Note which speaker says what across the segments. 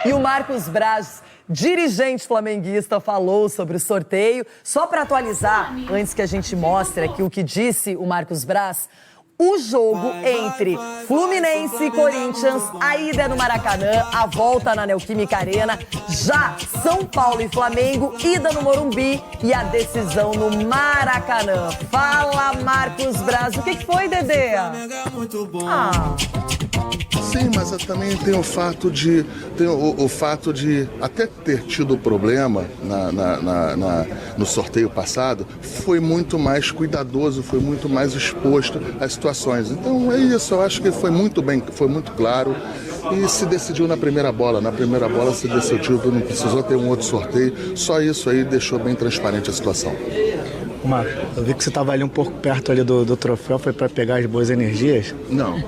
Speaker 1: E o Marcos Braz, dirigente flamenguista, falou sobre o sorteio. Só para atualizar, antes que a gente mostre aqui o que disse o Marcos Braz, o jogo entre Fluminense e Corinthians, a ida é no Maracanã, a volta na Neoquímica Arena, já São Paulo e Flamengo, ida no Morumbi e a decisão no Maracanã. Fala, Marcos Braz, o que foi, Dedê?
Speaker 2: Sim, mas também tem o fato de até ter tido problema no sorteio passado, foi muito mais cuidadoso, foi muito mais exposto às situações. Então é isso, eu acho que foi muito bem, foi muito claro e se decidiu na primeira bola. Na primeira bola se decidiu, não precisou ter um outro sorteio, só isso aí deixou bem transparente a situação.
Speaker 3: Marco, eu vi que você estava ali um pouco perto ali do troféu, foi para pegar as boas energias?
Speaker 2: Não.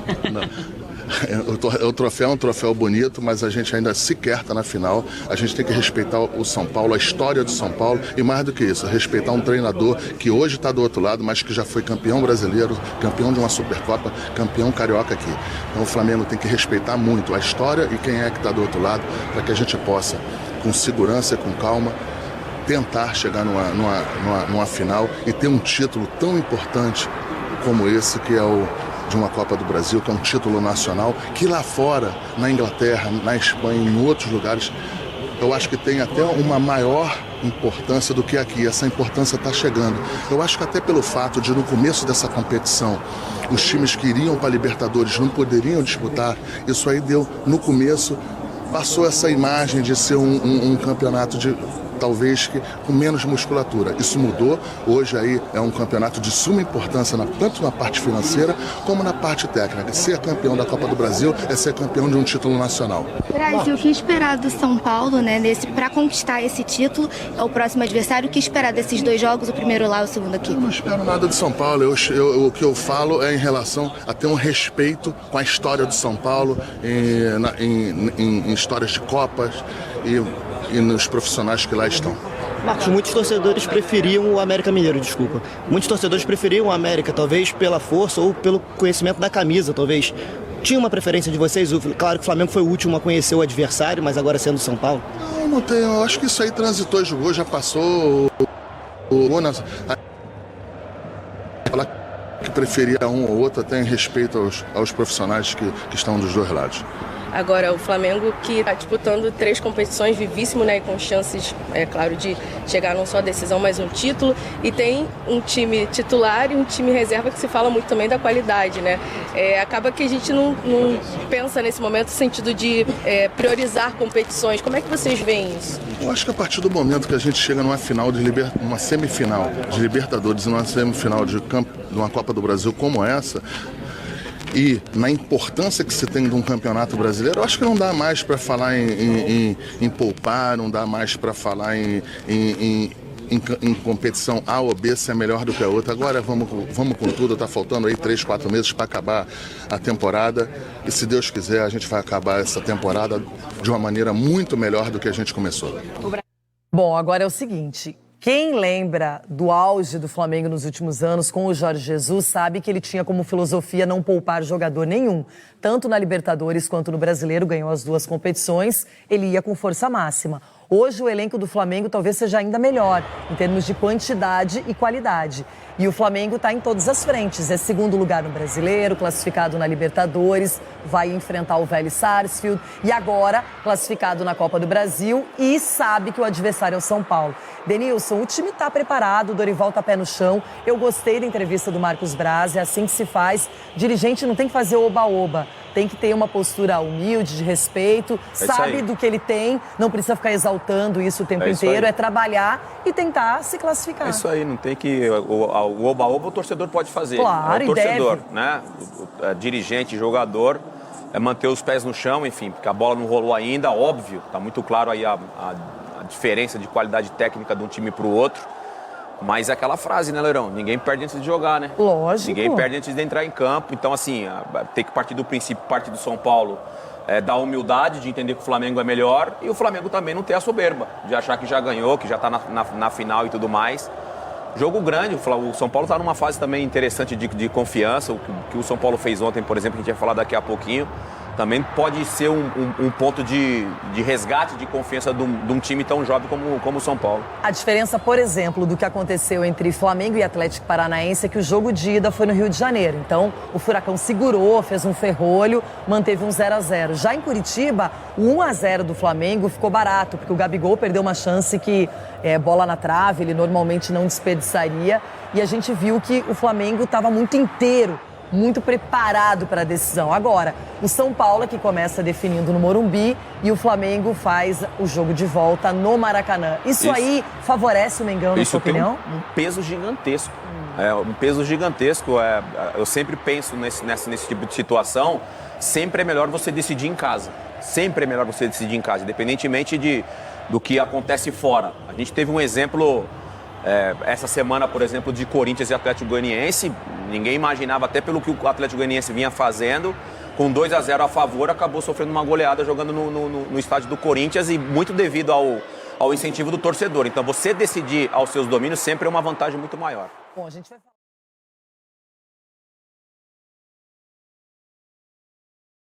Speaker 2: O troféu é um troféu bonito, mas a gente ainda sequer está na final. A gente tem que respeitar o São Paulo, a história do São Paulo e mais do que isso, respeitar um treinador que hoje está do outro lado, mas que já foi campeão brasileiro, campeão de uma Supercopa, campeão carioca aqui. Então o Flamengo tem que respeitar muito a história e quem é que está do outro lado, para que a gente possa, com segurança e com calma, tentar chegar numa final e ter um título tão importante como esse, que é o de uma Copa do Brasil, que é um título nacional, que lá fora, na Inglaterra, na Espanha, em outros lugares, eu acho que tem até uma maior importância do que aqui. Essa importância está chegando. Eu acho que até pelo fato de, no começo dessa competição, os times que iriam para a Libertadores não poderiam disputar, isso aí deu, no começo, passou essa imagem de ser um campeonato de talvez que com menos musculatura. Isso mudou. Hoje aí é um campeonato de suma importância, tanto na parte financeira como na parte técnica. Ser campeão da Copa do Brasil é ser campeão de um título nacional.
Speaker 4: Braz, e o que esperar do São Paulo, né, para conquistar esse título? É o próximo adversário. O que esperar desses dois jogos, o primeiro lá e o segundo aqui?
Speaker 2: Eu não espero nada do São Paulo. O que eu falo é em relação a ter um respeito com a história do São Paulo, em histórias de Copas e nos profissionais que lá estão.
Speaker 3: Marcos, muitos torcedores preferiam o América Mineiro, desculpa. Muitos torcedores preferiam o América, talvez pela força ou pelo conhecimento da camisa, talvez. Tinha uma preferência de vocês? Claro que o Flamengo foi o último a conhecer o adversário, mas agora sendo São Paulo.
Speaker 2: Não tenho. Eu acho que isso aí transitou e jogou, já passou. Falar que preferia um ou outro, até em respeito aos profissionais que estão dos dois lados.
Speaker 5: Agora, o Flamengo que está disputando 3 competições, vivíssimo, né, com chances, é claro, de chegar não só a decisão, mas um título. E tem um time titular e um time reserva que se fala muito também da qualidade, né? Acaba que a gente não pensa nesse momento no sentido de priorizar competições. Como é que vocês veem isso?
Speaker 2: Eu acho que a partir do momento que a gente chega numa final uma semifinal de Libertadores e numa semifinal de uma Copa do Brasil como essa, e na importância que se tem de um campeonato brasileiro, eu acho que não dá mais para falar em poupar, não dá mais para falar em competição A ou B se é melhor do que a outra. Agora vamos com tudo, tá faltando aí 3, 4 meses para acabar a temporada e se Deus quiser a gente vai acabar essa temporada de uma maneira muito melhor do que a gente começou.
Speaker 1: Bom, agora é o seguinte... Quem lembra do auge do Flamengo nos últimos anos com o Jorge Jesus sabe que ele tinha como filosofia não poupar jogador nenhum. Tanto na Libertadores quanto no Brasileiro, ganhou as 2 competições, ele ia com força máxima. Hoje o elenco do Flamengo talvez seja ainda melhor, em termos de quantidade e qualidade. E o Flamengo está em todas as frentes. É segundo lugar no Brasileiro, classificado na Libertadores, vai enfrentar o Vélez Sarsfield e agora classificado na Copa do Brasil e sabe que o adversário é o São Paulo. Denilson, o time está preparado, o Dorival está pé no chão. Eu gostei da entrevista do Marcos Braz, é assim que se faz. Dirigente não tem que fazer oba-oba. Tem que ter uma postura humilde, de respeito, sabe do que ele tem, não precisa ficar exaltando isso o tempo inteiro, é trabalhar e tentar se classificar.
Speaker 6: É isso aí, não tem que... O oba-oba o torcedor pode fazer.
Speaker 1: Claro,
Speaker 6: o torcedor,
Speaker 1: deve.
Speaker 6: né? O dirigente, jogador, manter os pés no chão, enfim, porque a bola não rolou ainda, óbvio, está muito claro aí a diferença de qualidade técnica de um time para o outro. Mas é aquela frase, né, Leirão? Ninguém perde antes de jogar, né?
Speaker 1: Lógico.
Speaker 6: Ninguém perde antes de entrar em campo. Então, assim, tem que partir do princípio, parte do São Paulo, da humildade, de entender que o Flamengo é melhor. E o Flamengo também não ter a soberba, de achar que já ganhou, que já está na final e tudo mais. Jogo grande, o São Paulo está numa fase também interessante de confiança. O que o São Paulo fez ontem, por exemplo, que a gente vai falar daqui a pouquinho. também pode ser um ponto de resgate, de confiança de um time tão jovem como o São Paulo.
Speaker 1: A diferença, por exemplo, do que aconteceu entre Flamengo e Atlético Paranaense é que o jogo de ida foi no Rio de Janeiro. Então, o Furacão segurou, fez um ferrolho, manteve um 0-0. Já em Curitiba, o 1-0 do Flamengo ficou barato, porque o Gabigol perdeu uma chance que bola na trave, ele normalmente não desperdiçaria. E a gente viu que o Flamengo estava muito inteiro, muito preparado para a decisão. Agora, o São Paulo é que começa definindo no Morumbi e o Flamengo faz o jogo de volta no Maracanã. Isso aí favorece o Mengão, na sua opinião?
Speaker 6: Um peso gigantesco. Um peso gigantesco. Eu sempre penso nesse tipo de situação, sempre é melhor você decidir em casa. Sempre é melhor você decidir em casa, independentemente do que acontece fora. A gente teve um exemplo... essa semana, por exemplo, de Corinthians e Atlético Goianiense, ninguém imaginava, até pelo que o Atlético Goianiense vinha fazendo, com 2-0 a favor, acabou sofrendo uma goleada jogando no estádio do Corinthians e muito devido ao incentivo do torcedor. Então, você decidir aos seus domínios sempre é uma vantagem muito maior.
Speaker 1: Bom, a gente vai falar.